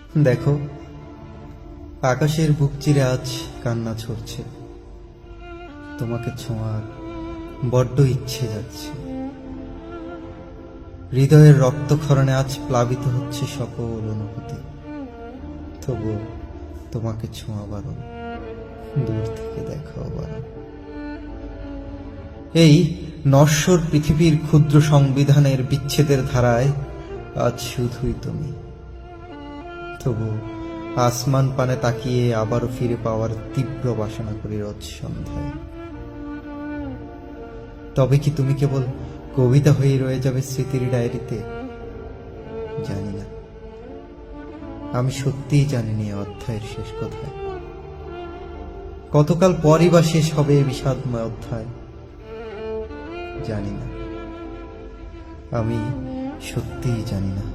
দেখো, আকাশের বুক চিরে আজ কান্না ঝরছে, তোমাকে ছোঁয়ার বড্ড ইচ্ছে যাচ্ছে। হৃদয়ের রক্তক্ষরণে আজ প্লাবিত হচ্ছে সকল অনুভূতি, তবু তোমাকে ছোঁয়া বারণ, দূর থেকে দেখাও বারণ। এই নশ্বর পৃথিবীর ক্ষুদ্র সংবিধানের বিচ্ছেদের ধারায় আজ শুধুই তুমি, তবু আসমান পানে তাকিয়ে আবারও ফিরে পাওয়ার তীব্র বাসনা করি রোজ সন্ধ্যায়। তবে কি তুমি কেবল কবিতা হয়ে রয়ে যাবে স্মৃতির ডায়েরিতে? জানি না, আমি সত্যিই জানিনি অধ্যায়ের শেষ কোথায়, কতকাল পরই বা শেষ হবে বিষাদময় অধ্যায়। জানি না, আমি সত্যিই জানি না।